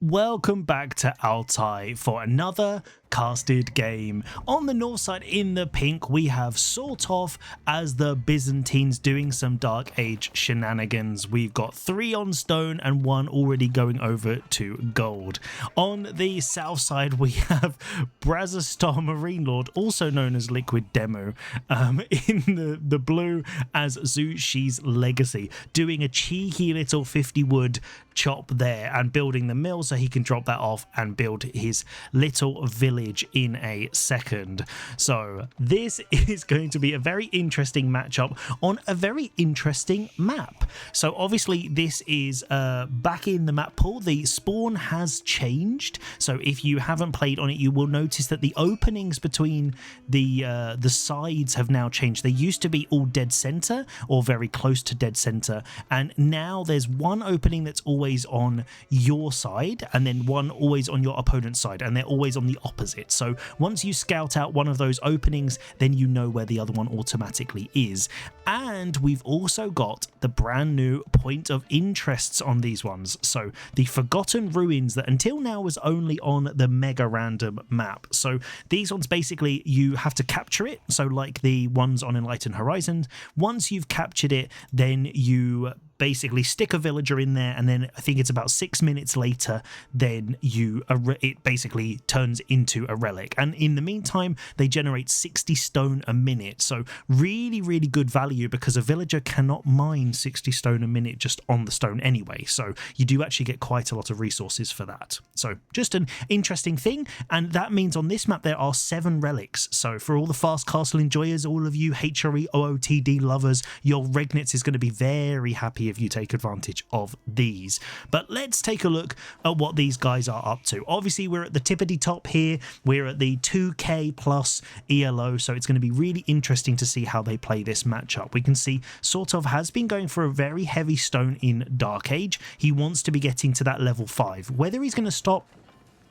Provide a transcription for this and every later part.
Welcome back to Altai for another casted game. On the north side in the pink we have sort of as the Byzantines doing some Dark Age shenanigans. We've got 3 on stone and 1 already going over to gold. On the south side we have Brazostar Marine Lord, also known as Liquid Demo, in the blue as Zhu Xi's Legacy, doing a cheeky little 50 wood chop there and building the mill so he can drop that off and build his little village in a second. So this is going to be a very interesting matchup on a very interesting map. So obviously this is back in the map pool. The spawn has changed, so if you haven't played on it you will notice that the openings between the sides have now changed. They used to be all dead center or very close to dead center, and now there's one opening that's always on your side and then one always on your opponent's side, and they're always on the opposite. So once you scout out one of those openings then you know where the other one automatically is. And we've also got the brand new point of interests on these ones. So the Forgotten Ruins that until now was only on the mega random map. So these ones basically you have to capture it, so like the ones on Enlightened Horizons. Once you've captured it then you basically stick a villager in there, and then I think it's about 6 minutes later then it basically turns into a relic, and in the meantime they generate 60 stone a minute. So really good value, because a villager cannot mine 60 stone a minute just on the stone anyway, so you do actually get quite a lot of resources for that. So just an interesting thing, and that means on this map there are 7 relics. So for all the fast castle enjoyers, all of you HRE OOTD lovers, your Regnitz is going to be very happy if you take advantage of these. But let's take a look at what these guys are up to. Obviously we're at the tippity top here, we're at the 2k plus ELO, so it's going to be really interesting to see how they play this matchup. We can see sort of has been going for a very heavy stone in Dark Age. He wants to be getting to that level 5. Whether he's going to stop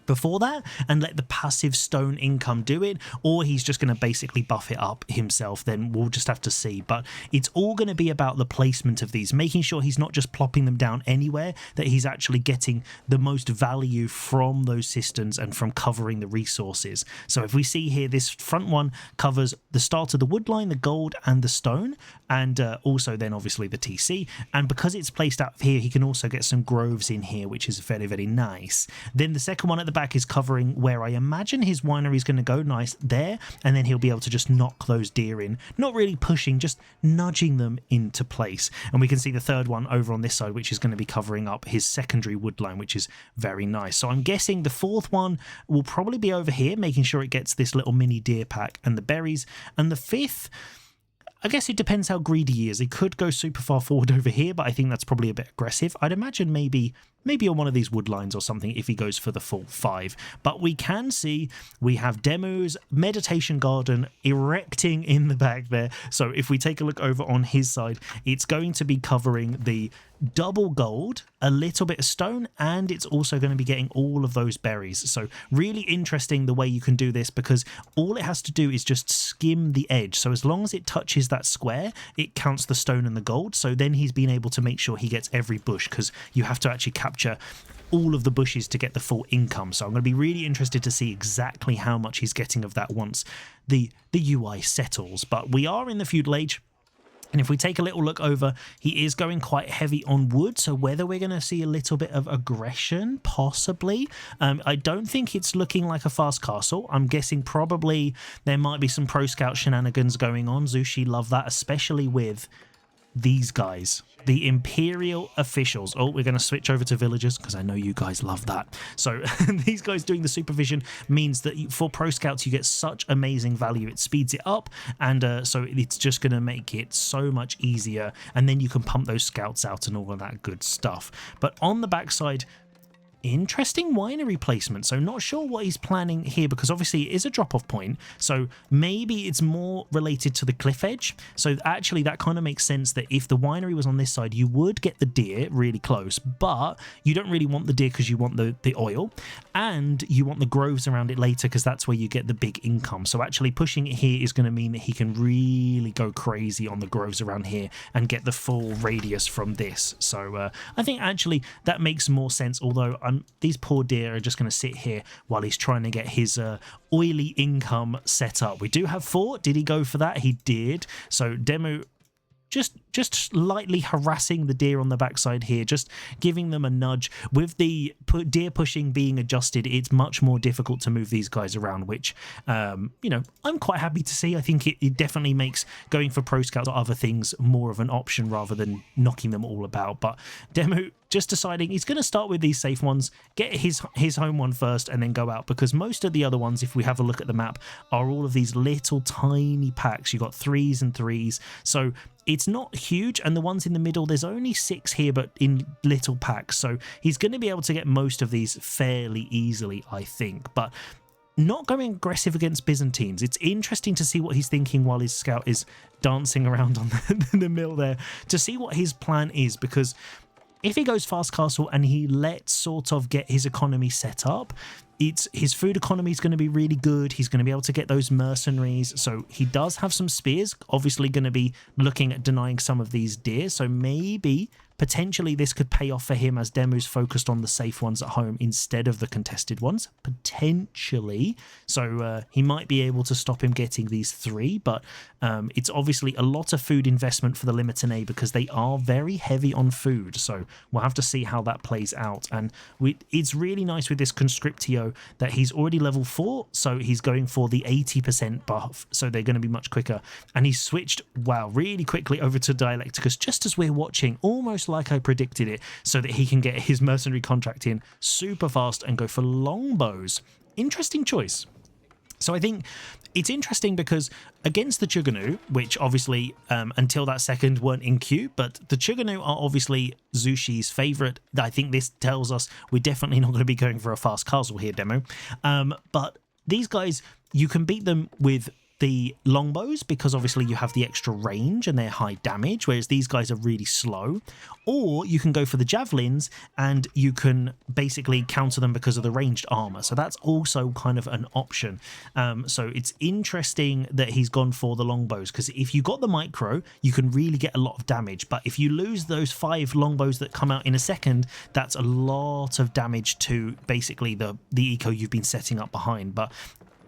before that and let the passive stone income do it, or he's just going to basically buff it up himself, then we'll just have to see. But it's all going to be about the placement of these, making sure he's not just plopping them down anywhere, that he's actually getting the most value from those cisterns and from covering the resources. So if we see here, this front one covers the start of the wood line, the gold and the stone, and also then obviously the TC, and because it's placed out here he can also get some groves in here, which is very nice. Then the second one at the back is covering where I imagine his winery is going to go, nice there, and then he'll be able to just knock those deer in, not really pushing, just nudging them into place. And we can see the third one over on this side, which is going to be covering up his secondary wood line, which is very nice. So I'm guessing the fourth one will probably be over here, making sure it gets this little mini deer pack and the berries, and the fifth, I guess it depends how greedy he is. He could go super far forward over here, but I think that's probably a bit aggressive. I'd imagine maybe on one of these wood lines or something if he goes for the full 5. But we can see we have Demo's meditation garden erecting in the back there. So if we take a look over on his side, it's going to be covering the double gold, a little bit of stone, and it's also going to be getting all of those berries. So really interesting the way you can do this, because all it has to do is just skim the edge. So as long as it touches that square, it counts the stone and the gold. So then he's been able to make sure he gets every bush, because you have to actually capture all of the bushes to get the full income. So I'm going to be really interested to see exactly how much he's getting of that once the UI settles. But we are in the feudal age, and if we take a little look over, he is going quite heavy on wood, so whether we're going to see a little bit of aggression, possibly. I don't think it's looking like a fast castle. I'm guessing probably there might be some pro scout shenanigans going on. Zhu Xi love that, especially with these guys, the Imperial officials. Oh, we're going to switch over to villagers because I know you guys love that. So these guys doing the supervision means that for pro scouts you get such amazing value. It speeds it up, and so it's just going to make it so much easier, and then you can pump those scouts out and all of that good stuff. But on the backside, interesting winery placement. So not sure what he's planning here, because obviously it is a drop-off point, so maybe it's more related to the cliff edge. So actually that kind of makes sense, that if the winery was on this side you would get the deer really close, but you don't really want the deer because you want the oil, and you want the groves around it later because that's where you get the big income. So actually pushing it here is going to mean that he can really go crazy on the groves around here and get the full radius from this. So I think actually that makes more sense, although I'm these poor deer are just going to sit here while he's trying to get his oily income set up. We do have 4. Did he go for that? He did. So Demu just lightly harassing the deer on the backside here, just giving them a nudge. With the deer pushing being adjusted, it's much more difficult to move these guys around, which, you know, I'm quite happy to see. I think it definitely makes going for pro scouts or other things more of an option rather than knocking them all about. But Demu just deciding he's going to start with these safe ones, get his home one first, and then go out, because most of the other ones, if we have a look at the map, are all of these little tiny packs. You've got 3s and 3s, so it's not huge, and the ones in the middle, there's only 6 here, but in little packs, so he's going to be able to get most of these fairly easily, I think. But not going aggressive against Byzantines. It's interesting to see what he's thinking while his scout is dancing around on the mill there, to see what his plan is, because if he goes fast castle and he lets sort of get his economy set up, his food economy is going to be really good. He's going to be able to get those mercenaries. So he does have some spears, obviously going to be looking at denying some of these deer. So maybe potentially this could pay off for him as Demu's focused on the safe ones at home instead of the contested ones, potentially. So he might be able to stop him getting these 3, but it's obviously a lot of food investment for the Limitanei because they are very heavy on food. So we'll have to see how that plays out. And it's really nice with this Conscriptio that he's already level 4, so he's going for the 80% buff, so they're going to be much quicker. And he's switched, wow, really quickly over to Dialecticus just as we're watching, almost like I predicted it, so that he can get his mercenary contract in super fast and go for longbows. Interesting choice. So I think it's interesting because against the Chuganu, which obviously until that second weren't in queue, but the Chuganu are obviously Zhu Xi's favourite. I think this tells us we're definitely not going to be going for a fast castle here, Demo. But these guys, you can beat them with the longbows because obviously you have the extra range and they're high damage, whereas these guys are really slow. Or you can go for the javelins and you can basically counter them because of the ranged armor. So that's also kind of an option. So it's interesting that he's gone for the longbows, because if you got the micro, you can really get a lot of damage. But if you lose those 5 longbows that come out in a second, that's a lot of damage to basically the eco you've been setting up behind. But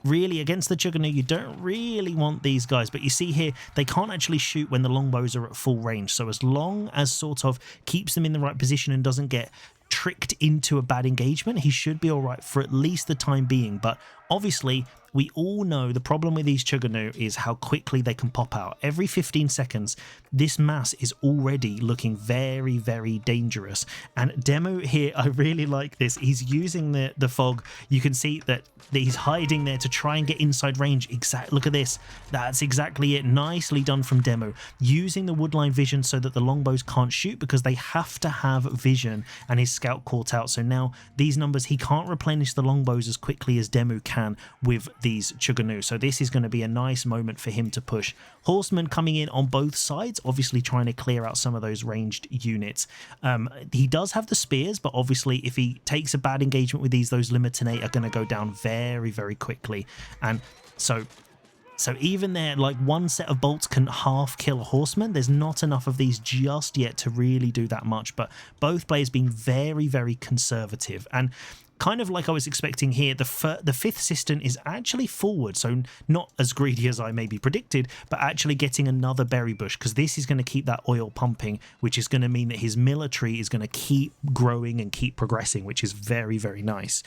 really, against the Chuganu, you don't really want these guys. But you see here, they can't actually shoot when the longbows are at full range. So as long as sort of keeps them in the right position and doesn't get tricked into a bad engagement, he should be all right for at least the time being. But obviously, we all know the problem with these Chuganu is how quickly they can pop out. Every 15 seconds, this mass is already looking very, very dangerous. And Demo here, I really like this. He's using the fog. You can see that he's hiding there to try and get inside range. Look at this. That's exactly it. Nicely done from Demo. Using the woodline vision so that the longbows can't shoot because they have to have vision, and his scout caught out. So now these numbers, he can't replenish the longbows as quickly as Demo can with these Chuganu. So this is going to be a nice moment for him to push. Horsemen coming in on both sides, obviously trying to clear out some of those ranged units. He does have the spears, but obviously if he takes a bad engagement with those Limitanei are going to go down very, very quickly. And so even there, like one set of bolts can half kill a horseman. There's not enough of these just yet to really do that much, but both players being very, very conservative. And kind of like I was expecting here, the 5th cistern is actually forward, so not as greedy as I maybe predicted, but actually getting another berry bush, because this is going to keep that oil pumping, which is going to mean that his military is going to keep growing and keep progressing, which is very, very nice.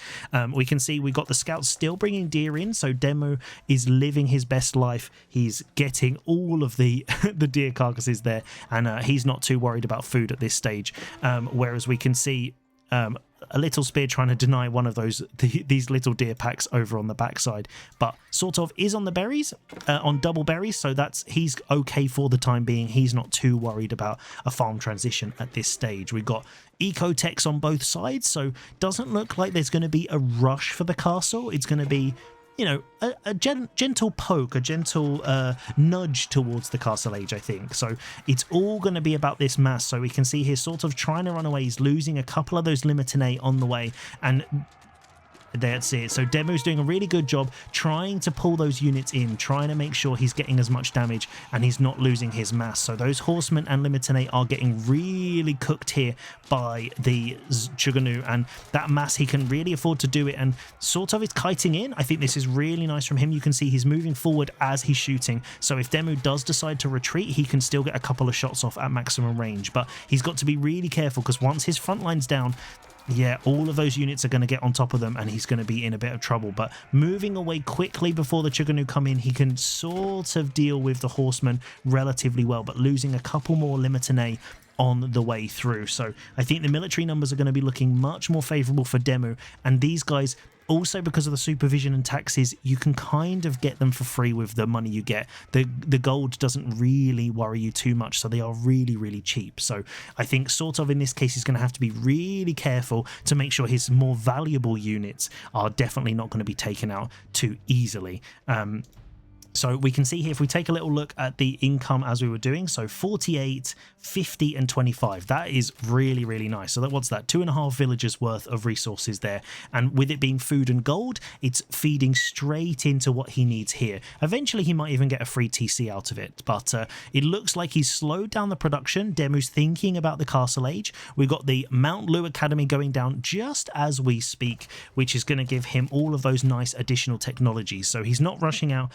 We can see we got the scouts still bringing deer in, so Demo is living his best life. He's getting all of the the deer carcasses there, and he's not too worried about food at this stage, whereas we can see a little spear trying to deny one of these little deer packs over on the backside, but sort of is on the berries, on double berries, so he's okay for the time being. He's not too worried about a farm transition at this stage. We've got eco techs on both sides, so doesn't look like there's going to be a rush for the castle. It's going to be, you know, a gentle poke, a gentle nudge towards the castle age, I think. So it's all going to be about this mass. So we can see here sort of trying to run away. He's losing a couple of those Limitanei on the way. And That's it. So Demu's doing a really good job trying to pull those units in, trying to make sure he's getting as much damage and he's not losing his mass. So those horsemen and Limitanei are getting really cooked here by the Chuganu, and that mass, he can really afford to do it, and sort of is kiting in. I think this is really nice from him. You can see he's moving forward as he's shooting, so if Demu does decide to retreat, he can still get a couple of shots off at maximum range, but he's got to be really careful because once his front line's down, yeah, all of those units are going to get on top of them and he's going to be in a bit of trouble. But moving away quickly before the Chuganu come in, he can sort of deal with the horsemen relatively well, but losing a couple more Limitanei on the way through. So I think the military numbers are going to be looking much more favourable for Demu, and these guys, also because of the supervision and taxes, you can kind of get them for free with the money you get. The gold doesn't really worry you too much, so they are really cheap. So I think sort of in this case he's going to have to be really careful to make sure his more valuable units are definitely not going to be taken out too easily. So we can see here, if we take a little look at the income as we were doing, so 48, 50 and 25, that is really nice. So what's that, 2.5 villages worth of resources there, and with it being food and gold, it's feeding straight into what he needs here. Eventually he might even get a free TC out of it, but it looks like he's slowed down the production. Demu's thinking about the Castle Age. We've got the Mount Lu Academy going down just as we speak, which is going to give him all of those nice additional technologies. So he's not rushing out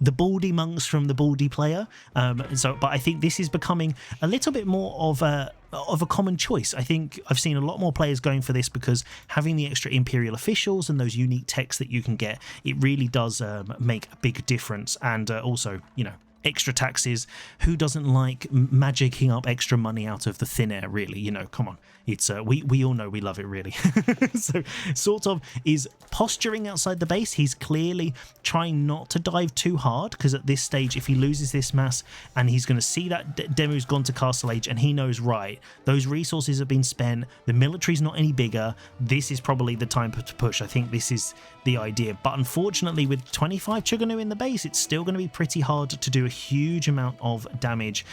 the baldy monks from the baldy player, but I think this is becoming a little bit more of a common choice. I think I've seen a lot more players going for this because having the extra imperial officials and those unique techs that you can get, it really does make a big difference. And also, you know, extra taxes, who doesn't like magicking up extra money out of the thin air, really? You know, come on, it's we all know we love it, really. So sort of is posturing outside the base. He's clearly trying not to dive too hard, because at this stage, if he loses this mass and he's going to see that Demu's gone to Castle Age and he knows, right, those resources have been spent, the military's not any bigger, this is probably the time to push. I think this is the idea, but unfortunately with 25 Chuganu in the base, it's still going to be pretty hard to do a huge amount of damage.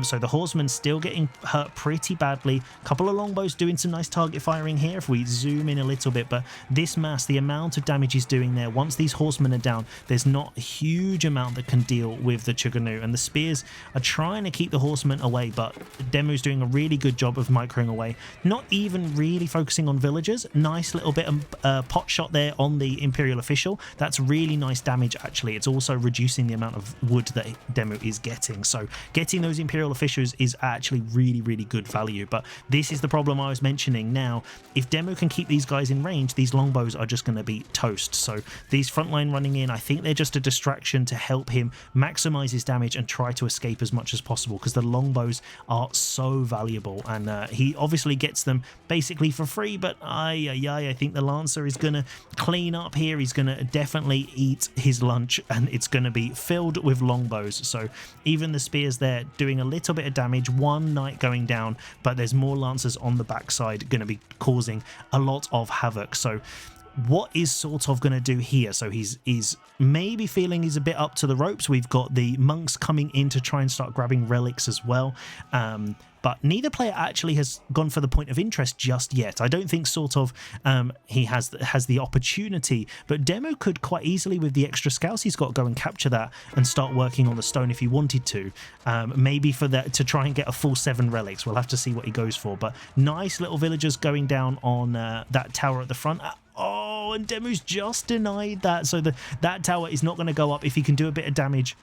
So the horsemen still getting hurt pretty badly. A couple of longbows doing some nice target firing here if we zoom in a little bit, but this mass, the amount of damage he's doing there, once these horsemen are down, there's not a huge amount that can deal with the Chuganu, and the spears are trying to keep the horsemen away, but Demu's doing a really good job of microing away, not even really focusing on villagers. Nice little bit of pot shot there on the imperial official. That's really nice damage, actually. It's also reducing the amount of wood that Demu is getting, so getting those imperial officials is actually really good value. But this is the problem I was mentioning. Now if Demu can keep these guys in range, these longbows are just going to be toast. So these frontline running in, I think they're just a distraction to help him maximize his damage and try to escape as much as possible, because the longbows are so valuable, and he obviously gets them basically for free, but I think the Lancer is going to clean up here. He's going to definitely eat his lunch, and it's going to be filled with longbows. So even the spears there doing a little bit of damage, one knight going down, but there's more lancers on the backside going to be causing a lot of havoc. So what is sort of going to do here? So he's maybe feeling he's a bit up to the ropes. We've got the monks coming in to try and start grabbing relics as well. But neither player actually has gone for the point of interest just yet. I don't think sort of he has the opportunity, but Demu could quite easily, with the extra scouts he's got, go and capture that and start working on the stone if he wanted to. Maybe for that, to try and get a full 7 relics. We'll have to see what he goes for. But nice little villagers going down on that tower at the front. Oh, and Demu's just denied that. So that tower is not going to go up if he can do a bit of damage.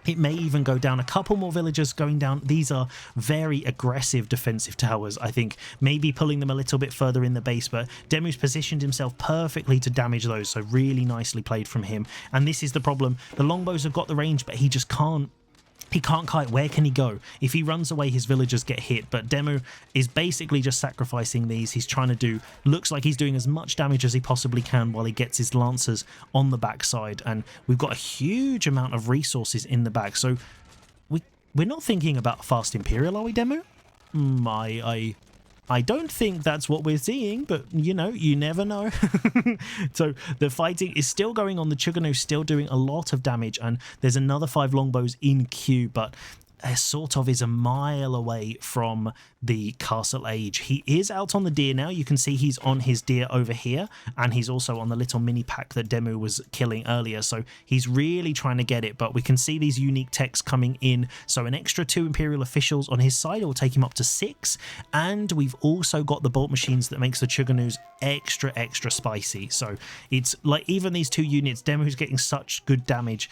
It may even go down. A couple more villagers going down. These are very aggressive defensive towers. I think maybe pulling them a little bit further in the base, but Demu's positioned himself perfectly to damage those, so really nicely played from him. And this is the problem. The longbows have got the range, but he just can't. He can't kite. Where can he go? If he runs away, his villagers get hit, but Demu is basically just sacrificing these. He's trying to do, looks like he's doing as much damage as he possibly can while he gets his lancers on the backside, and we've got a huge amount of resources in the back. So we're not thinking about fast Imperial, are we, Demu? I don't think that's what we're seeing, but you know, you never know. So the fighting is still going on. The Chuganu still doing a lot of damage, and there's another 5 longbows in queue, but sort of is a mile away from the castle age. He is out on the deer now. You can see he's on his deer over here, and he's also on the little mini pack that Demu was killing earlier, so he's really trying to get it. But we can see these unique techs coming in, so an extra 2 Imperial officials on his side will take him up to 6, and we've also got the bolt machines that makes the Chuganus extra spicy. So it's like even these 2 units, Demu's getting such good damage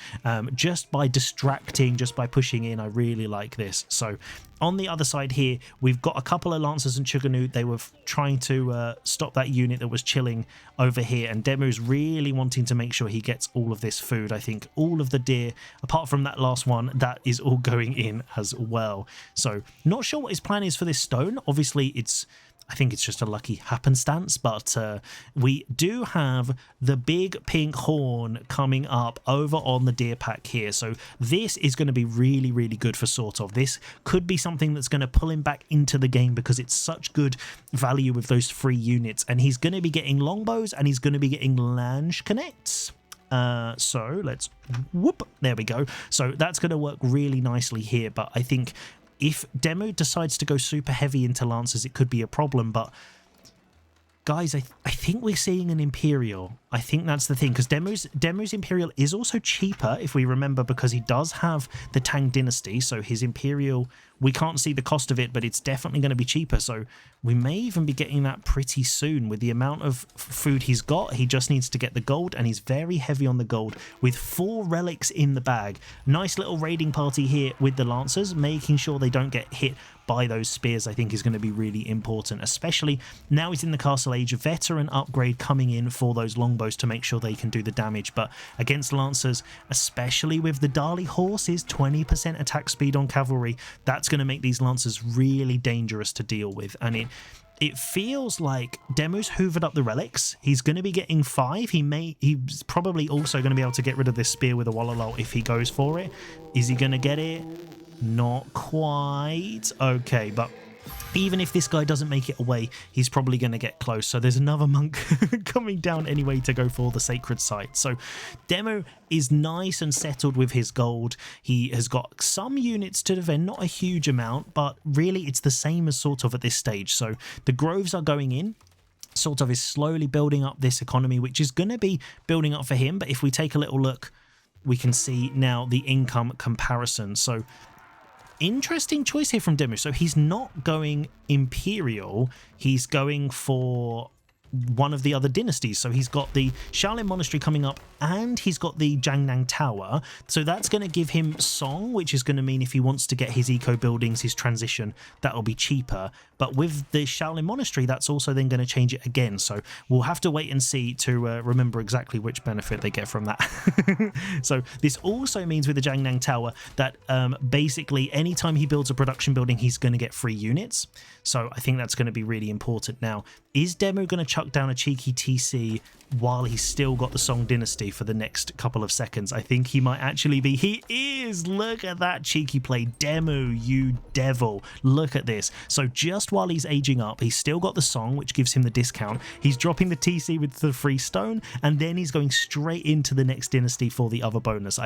just by distracting, just by pushing in. I really like this. So on the other side here, we've got a couple of Lancers and Chuganu. They were trying to stop that unit that was chilling over here, and Demu's really wanting to make sure he gets all of this food. I think all of the deer, apart from that last one, that is all going in as well. So not sure what his plan is for this stone. Obviously, I think it's just a lucky happenstance, but we do have the big pink horn coming up over on the deer pack here. So this is going to be really good for sort of. This could be something that's going to pull him back into the game because it's such good value with those 3 units. And he's going to be getting longbows and he's going to be getting Lange connects. So let's whoop. There we go. So that's going to work really nicely here. But I think if Demu decides to go super heavy into Lancers, it could be a problem. But guys, I think we're seeing an Imperial. I think that's the thing, because Demu's Imperial is also cheaper, if we remember, because he does have the Tang Dynasty. So his Imperial, we can't see the cost of it, but it's definitely going to be cheaper. So we may even be getting that pretty soon with the amount of food he's got. He just needs to get the gold, and he's very heavy on the gold with 4 relics in the bag. Nice little raiding party here with the Lancers, making sure they don't get hit by those spears. I think is going to be really important, especially now he's in the castle age. Veteran upgrade coming in for those longbows to make sure they can do the damage. But against Lancers, especially with the Dali horses, 20% attack speed on cavalry, that's going to make these Lancers really dangerous to deal with. And it feels like Demu's hoovered up the relics. He's going to be getting 5. He's probably also going to be able to get rid of this spear with a Wallalol if he goes for it. Is he going to get it? Not quite. Okay, but even if this guy doesn't make it away, he's probably going to get close. So there's another monk coming down anyway to go for the sacred site. So Demu is nice and settled with his gold. He has got some units to defend, not a huge amount, but really it's the same as sort of at this stage. So the groves are going in. Sort of is slowly building up this economy, which is going to be building up for him. But if we take a little look, we can see now the income comparison. So interesting choice here from Demu. So he's not going Imperial, he's going for one of the other dynasties. So he's got the Shaolin Monastery coming up, and he's got the Jiangnang Tower. So that's going to give him Song, which is going to mean if he wants to get his eco buildings, his transition, that'll be cheaper. But with the Shaolin Monastery, that's also then going to change it again. So we'll have to wait and see to remember exactly which benefit they get from that. So this also means with the Jiangnang Tower that basically anytime he builds a production building, he's going to get 3 units. So I think that's going to be really important. Now, is Demu going to chuck down a cheeky TC while he's still got the Song Dynasty for the next couple of seconds? I think he might actually be. He is! Look at that cheeky play. Demu, you devil. Look at this. So just while he's aging up, he's still got the Song, which gives him the discount. He's dropping the TC with the free stone, and then he's going straight into the next dynasty for the other bonus.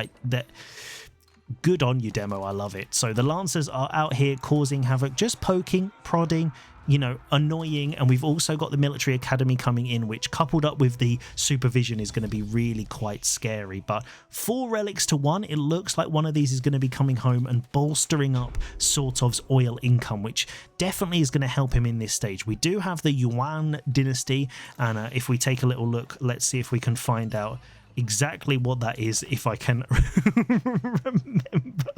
Good on you, Demo. I love it. So the Lancers are out here causing havoc, just poking, prodding, you know, annoying. And we've also got the military academy coming in, which coupled up with the supervision is going to be really quite scary. But 4 relics to 1, it looks like one of these is going to be coming home and bolstering up sort of's oil income, which definitely is going to help him in this stage. We do have the Yuan dynasty, and if we take a little look, let's see if we can find out exactly what that is, if I can remember.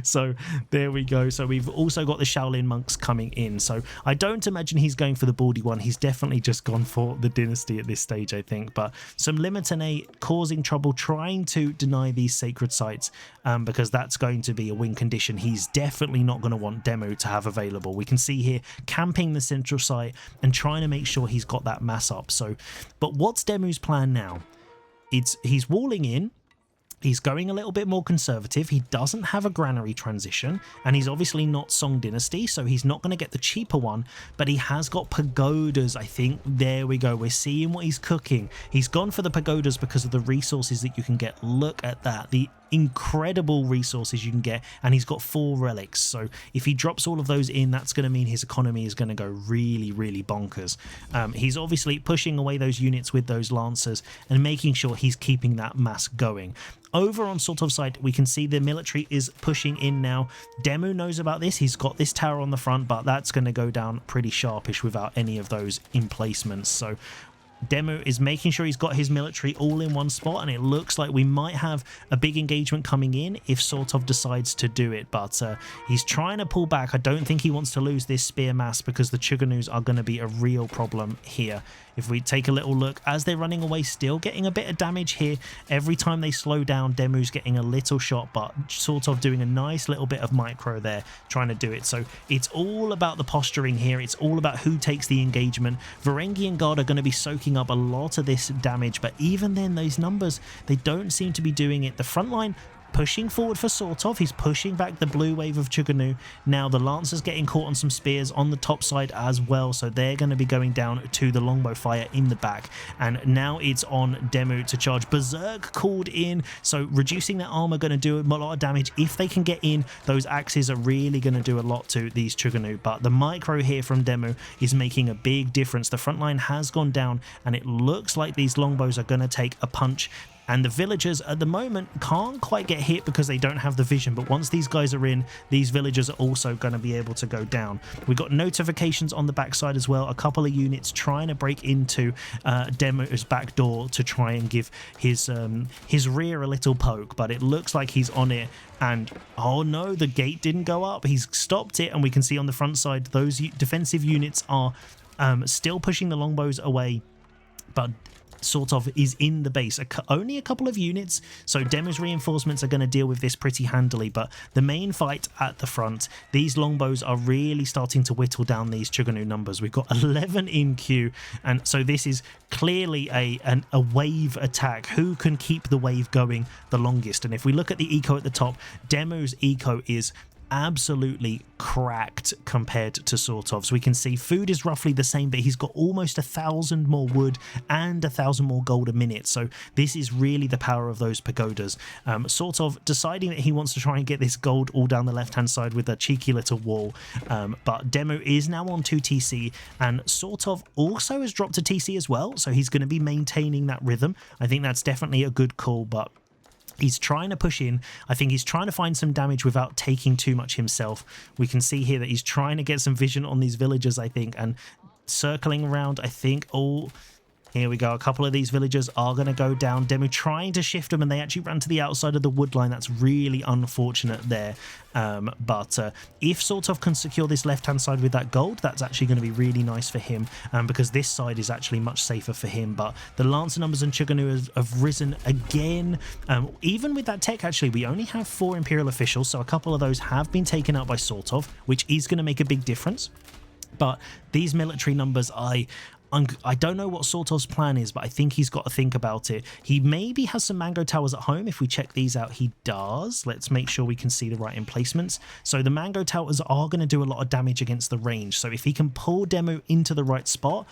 So there we go. So we've also got the Shaolin monks coming in. So I don't imagine he's going for the baldy one. He's definitely just gone for the dynasty at this stage, I think. But some Limitane causing trouble, trying to deny these sacred sites, because that's going to be a win condition he's definitely not going to want Demu to have available. We can see here camping the central site and trying to make sure he's got that mass up. So, but what's Demu's plan now? He's walling in, he's going a little bit more conservative, he doesn't have a granary transition, and he's obviously not Song Dynasty, so he's not going to get the cheaper one, but he has got pagodas, I think. There we go, we're seeing what he's cooking. He's gone for the pagodas because of the resources that you can get. Look at that, the incredible resources you can get, and he's got 4 relics, so if he drops all of those in, that's going to mean his economy is going to go really, really bonkers. He's obviously pushing away those units with those lancers and making sure he's keeping that mass going. Over on Sortov's side, we can see the military is pushing in now. Demu knows about this. He's got this tower on the front, but that's going to go down pretty sharpish without any of those emplacements. So Demu is making sure he's got his military all in one spot, and it looks like we might have a big engagement coming in if Sortov decides to do it, but he's trying to pull back. I don't think he wants to lose this spear mass because the Chuganus are going to be a real problem here. If we take a little look, as they're running away, still getting a bit of damage here. Every time they slow down, Demu's getting a little shot, but Sortov doing a nice little bit of micro there, trying to do it. So it's all about the posturing here. It's all about who takes the engagement. Varangian Guard are going to be soaking up a lot of this damage, but even then, those numbers, they don't seem to be doing it. The front line pushing forward for Sortov. He's pushing back the blue wave of Chuganu. Now the Lancers getting caught on some spears on the top side as well, so they're going to be going down to the longbow fire in the back. And now it's on Demu to charge. Berserk called in, so reducing their armor going to do a lot of damage. If they can get in, those axes are really going to do a lot to these Chuganu, but the micro here from Demu is making a big difference. The front line has gone down, and it looks like these longbows are going to take a punch. And the villagers at the moment can't quite get hit because they don't have the vision. But once these guys are in, these villagers are also going to be able to go down. We've got notifications on the backside as well. A couple of units trying to break into Demu's back door to try and give his rear a little poke. But it looks like he's on it. And oh no, the gate didn't go up. He's stopped it. And we can see on the front side, those defensive units are still pushing the longbows away. But Sortov is in the base. Only a couple of units, so Demu's reinforcements are going to deal with this pretty handily, but the main fight at the front, these longbows are really starting to whittle down these Chuganu numbers. We've got 11 in queue, and so this is clearly a wave attack. Who can keep the wave going the longest? And if we look at the eco at the top, Demu's eco is absolutely cracked compared to Sortov's. We can see food is roughly the same, but he's got almost 1,000 more wood and 1,000 more gold a minute. So this is really the power of those pagodas. Sortov deciding that he wants to try and get this gold all down the left hand side with a cheeky little wall, but Demu is now on 2 TC, and Sortov also has dropped to TC as well, so he's going to be maintaining that rhythm. I think that's definitely a good call, but he's trying to push in. I think he's trying to find some damage without taking too much himself. We can see here that he's trying to get some vision on these villagers, I think, and circling around, I think. Oh, here we go. A couple of these villagers are going to go down. Demu trying to shift them, and they actually ran to the outside of the wood line. That's really unfortunate there. But if Sortov can secure this left-hand side with that gold, that's actually going to be really nice for him, because this side is actually much safer for him. But the Lancer numbers and Chuganu have risen again. Even with that tech, actually, we only have 4 Imperial officials, so a couple of those have been taken out by Sortov, which is going to make a big difference. But these military numbers, I don't know what Sortov's plan is, but I think he's got to think about it. He maybe has some mango towers at home. If we check these out, he does. Let's make sure we can see the right emplacements. So the mango towers are going to do a lot of damage against the range. So if he can pull Demu into the right spot,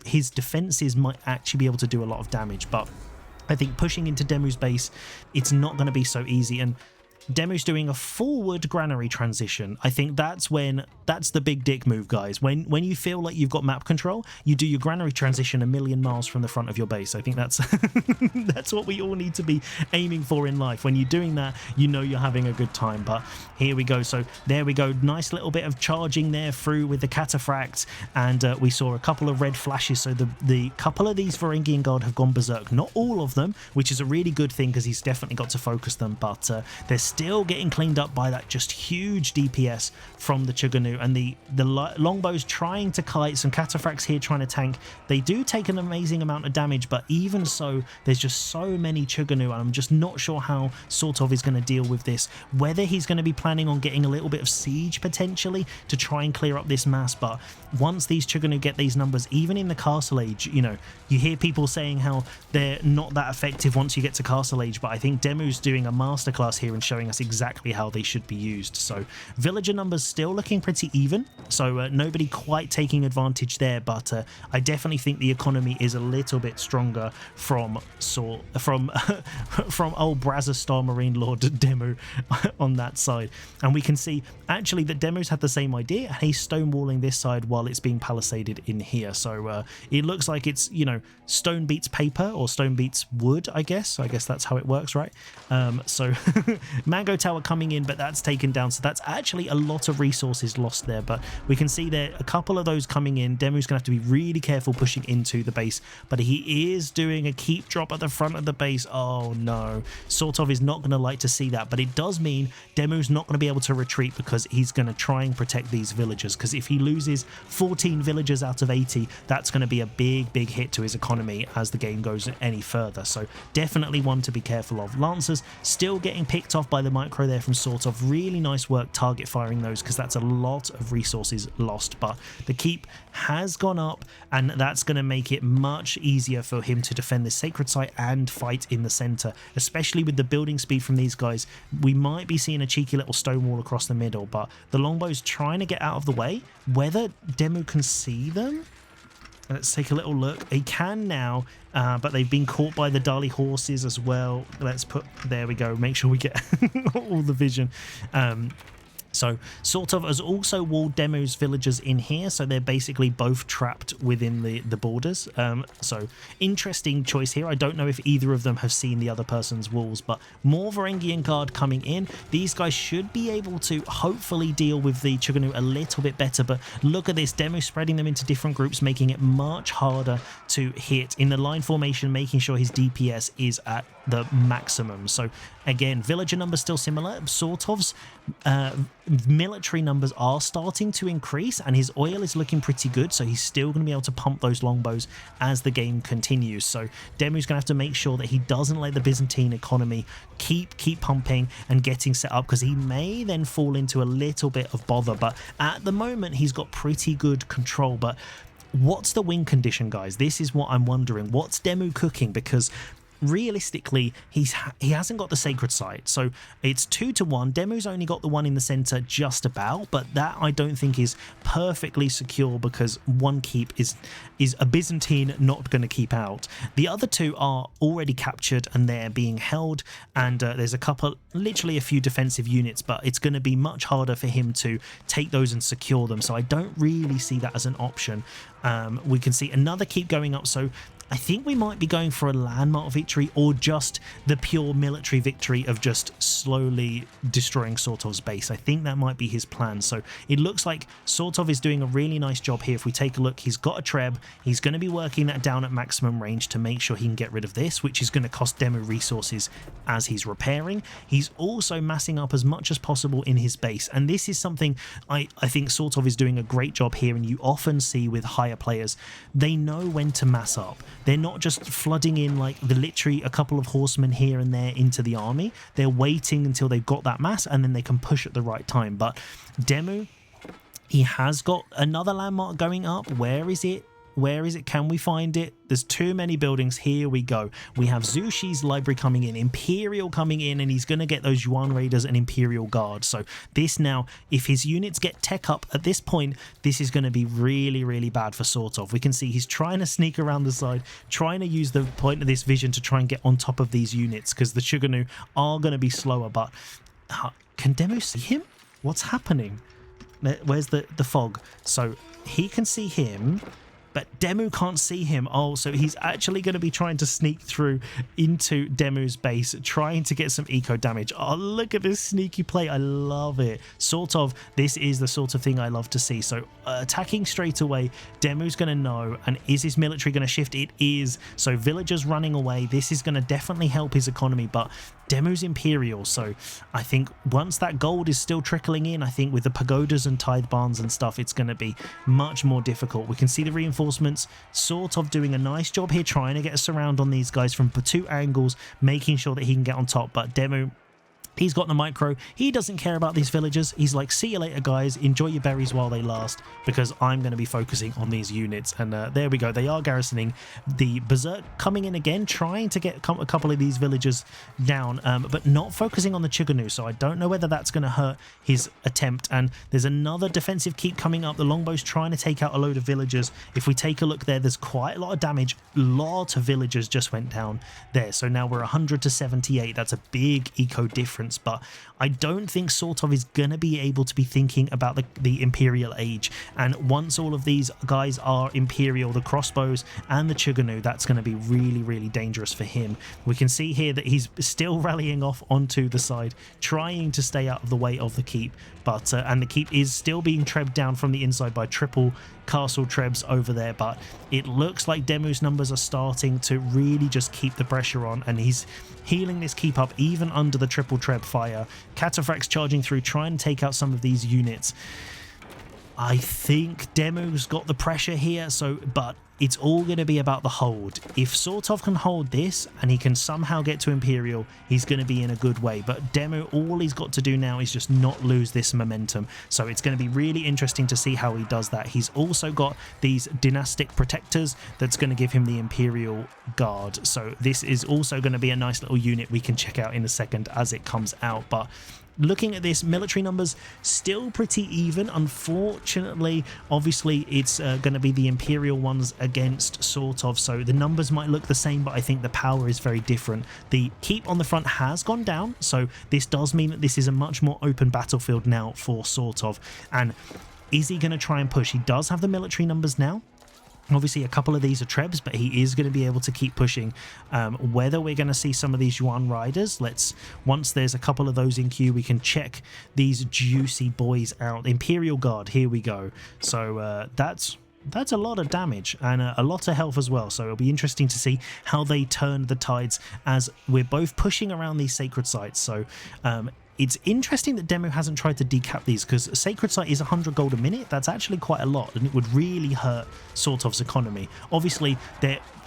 his defenses might actually be able to do a lot of damage. But I think pushing into Demu's base, it's not going to be so easy. And Demu's doing a forward granary transition. I think that's the big dick move, guys. When you feel like you've got map control, you do your granary transition a million miles from the front of your base. I think that's that's what we all need to be aiming for in life. When you're doing that, you know you're having a good time. But here we go. So there we go. Nice little bit of charging there through with the cataphracts, and we saw a couple of red flashes. So the couple of these Varangian Guard have gone berserk. Not all of them, which is a really good thing because he's definitely got to focus them. But there's still getting cleaned up by that just huge DPS from the Chuganu, and the longbows trying to kite. Some cataphracts here trying to tank. They do take an amazing amount of damage, but even so, there's just so many Chuganu, and I'm just not sure how Sortov is going to deal with this. Whether he's going to be planning on getting a little bit of siege potentially to try and clear up this mass, but once these Chuganu get these numbers, even in the Castle Age, you know, you hear people saying how they're not that effective once you get to Castle Age, but I think Demu's doing a masterclass here and showing showing us exactly how they should be used. So villager numbers still looking pretty even, so nobody quite taking advantage there, but I definitely think the economy is a little bit stronger from from old Brazostar Marine Lord Demu on that side. And we can see actually that Demu's had the same idea, and he's stonewalling this side while it's being palisaded in here. So it looks like it's, you know, stone beats paper or stone beats wood, I guess that's how it works, right? So Mango Tower coming in, but that's taken down, so that's actually a lot of resources lost there. But we can see there a couple of those coming in. Demu's gonna have to be really careful pushing into the base, but he is doing a keep drop at the front of the base. Oh no, sort of is not gonna like to see that, but it does mean Demu's not gonna be able to retreat because he's gonna try and protect these villagers, because if he loses 14 villagers out of 80, that's gonna be a big hit to his economy as the game goes any further. So definitely one to be careful of. Lancers still getting picked off by the micro there from sort of. Really nice work target firing those, because that's a lot of resources lost, but the keep has gone up, and that's going to make it much easier for him to defend this sacred site and fight in the center, especially with the building speed from these guys. We might be seeing a cheeky little stone wall across the middle, but the longbow's trying to get out of the way. Whether Demu can see them, let's take a little look. He can now, but they've been caught by the Dali horses as well. Let's put, there we go, make sure we get all the vision. So sort of has also walled Demu's villagers in here, so they're basically both trapped within the borders. So interesting choice here. I don't know if either of them have seen the other person's walls, but more Varangian Guard coming in. These guys should be able to hopefully deal with the Chuganu a little bit better, but look at this, Demu spreading them into different groups, making it much harder to hit in the line formation, making sure his DPS is at the maximum. So again, villager numbers still similar. Sort of's military numbers are starting to increase, and his oil is looking pretty good, so he's still going to be able to pump those longbows as the game continues. So Demu's going to have to make sure that he doesn't let the Byzantine economy keep pumping and getting set up, because he may then fall into a little bit of bother. But at the moment he's got pretty good control. But what's the win condition, guys? This is what I'm wondering. What's Demu cooking? Because realistically, he hasn't got the sacred site, so it's 2-1. Demu's only got the one in the center just about, but that I don't think is perfectly secure, because one keep is a Byzantine not going to keep out. The other two are already captured and they're being held, and there's a couple, literally a few defensive units, but it's going to be much harder for him to take those and secure them, so I don't really see that as an option. We can see another keep going up, so I think we might be going for a landmark victory, or just the pure military victory of just slowly destroying Sortov's base. I think that might be his plan. So it looks like Sortov is doing a really nice job here. If we take a look, he's got a Treb. He's going to be working that down at maximum range to make sure he can get rid of this, which is going to cost Demu resources as he's repairing. He's also massing up as much as possible in his base, and this is something I think Sortov is doing a great job here, and you often see with higher players, they know when to mass up. They're not just flooding in like literally a couple of horsemen here and there into the army. They're waiting until they've got that mass, and then they can push at the right time. But Demu, he has got another landmark going up. Where is it? Where is it? Can we find it? There's too many buildings. Here we go. We have Zhu Xi's library coming in, Imperial coming in, and he's going to get those Yuan Raiders and Imperial Guard. So this now, if his units get tech up at this point, this is going to be really bad for Sortov. We can see he's trying to sneak around the side, trying to use the point of this vision to try and get on top of these units, because the Chuganu are going to be slower. But can Demu see him? What's happening? Where's the fog? So he can see him, but Demu can't see him. Oh, so he's actually going to be trying to sneak through into Demu's base, trying to get some eco damage. Oh, look at this sneaky play. I love it. Sort of, this is the sort of thing I love to see. So attacking straight away, Demu's going to know. And is his military going to shift? It is. So villagers running away. This is going to definitely help his economy, but Demu's Imperial, so I think once that gold is still trickling in, I think with the pagodas and tithe barns and stuff, it's going to be much more difficult. We can see the reinforcements sort of doing a nice job here, trying to get a surround on these guys from two angles, making sure that he can get on top, but Demu He's got the micro. He doesn't care about these villagers. He's like, see you later, guys. Enjoy your berries while they last, because I'm going to be focusing on these units. And there we go. They are garrisoning. The Berserk coming in again, trying to get a couple of these villagers down, but not focusing on the Chuganu. So I don't know whether that's going to hurt his attempt. And there's another defensive keep coming up. The longbow's trying to take out a load of villagers. If we take a look there, there's quite a lot of damage. A lot of villagers just went down there. So now we're 100 to 78. That's a big eco difference. But I don't think Sortov is going to be able to be thinking about the Imperial Age. And once all of these guys are Imperial, the crossbows and the Chuganu, that's going to be really, really dangerous for him. We can see here that he's still rallying off onto the side, trying to stay out of the way of the keep. But and the keep is still being trebbed down from the inside by triple castle trebs over there, but it looks like Demu's numbers are starting to really just keep the pressure on, and he's healing this keep up even under the triple treb fire. Cataphracts charging through, trying to take out some of these units. I think Demu's got the pressure here, but it's all going to be about the hold. If Sortov can hold this and he can somehow get to Imperial, he's going to be in a good way. But Demu, all he's got to do now is just not lose this momentum. So it's going to be really interesting to see how he does that. He's also got these dynastic protectors that's going to give him the Imperial Guard. So this is also going to be a nice little unit we can check out in a second as it comes out. But looking at this, military numbers still pretty even. Unfortunately, obviously, it's going to be the Imperial ones against Sortov, so the numbers might look the same, but I think the power is very different. The keep on the front has gone down, so this does mean that this is a much more open battlefield now for Sortov. And is he going to try and push? He does have the military numbers now. Obviously, a couple of these are trebs, but he is going to be able to keep pushing. Whether we're going to see some of these Yuan riders, once there's a couple of those in queue, we can check these juicy boys out. Imperial Guard, here we go. So that's a lot of damage and a lot of health as well. So it'll be interesting to see how they turn the tides as we're both pushing around these sacred sites. So it's interesting that Demu hasn't tried to decap these, because Sacred Site is 100 gold a minute. That's actually quite a lot, and it would really hurt Sortov's economy. Obviously,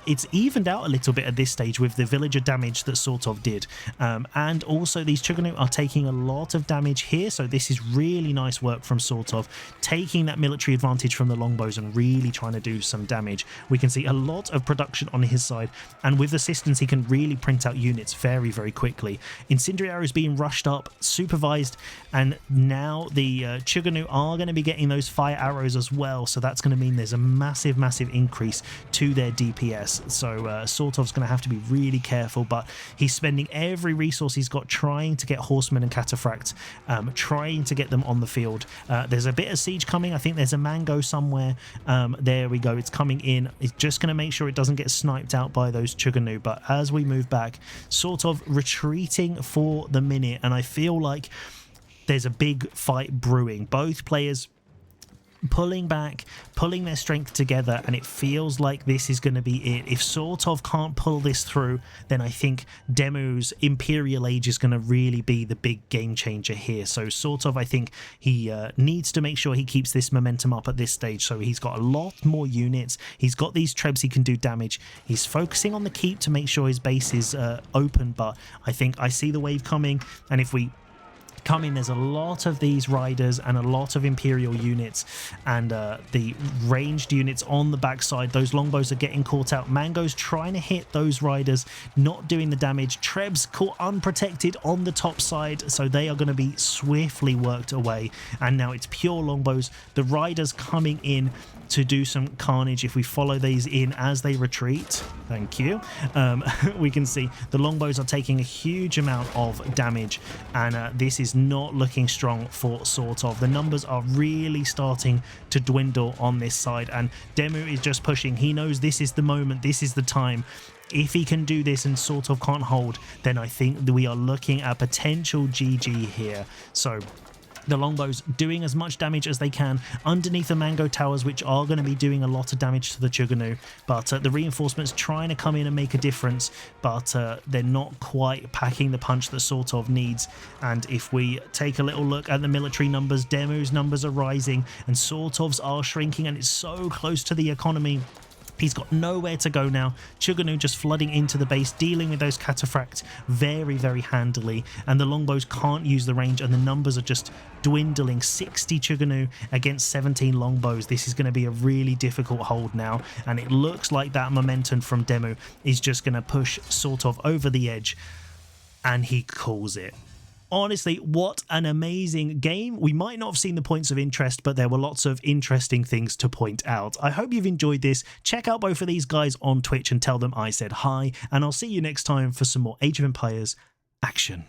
it's evened out a little bit at this stage with the villager damage that Sortov did. And also these Chuganu are taking a lot of damage here, so this is really nice work from Sortov, taking that military advantage from the longbows and really trying to do some damage. We can see a lot of production on his side, and with assistance he can really print out units very, very quickly. Incendiary arrows being rushed up, supervised, and now the Chuganu are going to be getting those fire arrows as well, so that's going to mean there's a massive, massive increase to their DPS. So Sortov's going to have to be really careful, but he's spending every resource he's got trying to get horsemen and cataphracts, trying to get them on the field. There's a bit of siege coming. I think there's a mango somewhere. There we go. It's coming in. It's just going to make sure it doesn't get sniped out by those Chuganu. But as we move back, Sortov retreating for the minute, and I feel like there's a big fight brewing. Both players pulling back, pulling their strength together, and it feels like this is going to be it. If Sortov can't pull this through, then I think Demu's Imperial Age is going to really be the big game changer here. So Sortov, I think he needs to make sure he keeps this momentum up at this stage. So he's got a lot more units. He's got these trebs he can do damage. He's focusing on the keep to make sure his base is open, but I think I see the wave coming, and if we come in, there's a lot of these riders and a lot of Imperial units, and the ranged units on the backside. Those longbows are getting caught out. Mango's trying to hit those riders, not doing the damage. Trebs caught unprotected on the top side, so they are going to be swiftly worked away, and now it's pure longbows. The riders coming in to do some carnage. If we follow these in as they retreat, thank you, we can see the longbows are taking a huge amount of damage, and this is not looking strong for Sortov. The numbers are really starting to dwindle on this side, and Demu is just pushing. He knows this is the moment, this is the time. If he can do this and Sortov can't hold, then I think that we are looking at potential GG here. So the longbows doing as much damage as they can underneath the mango towers, which are going to be doing a lot of damage to the Chuganu, but the reinforcements trying to come in and make a difference, but they're not quite packing the punch that Sortov needs. And if we take a little look at the military numbers, Demu's numbers are rising and Sortov's are shrinking, and it's so close to the economy. He's got nowhere to go now. Chuganu just flooding into the base, dealing with those cataphracts very, very handily. And the longbows can't use the range, and the numbers are just dwindling. 60 Chuganu against 17 longbows. This is going to be a really difficult hold now. And it looks like that momentum from Demu is just going to push sort of over the edge. And he calls it. Honestly, what an amazing game. We might not have seen the points of interest, but there were lots of interesting things to point out. I hope you've enjoyed this. Check out both of these guys on Twitch and tell them I said hi, and I'll see you next time for some more Age of Empires action.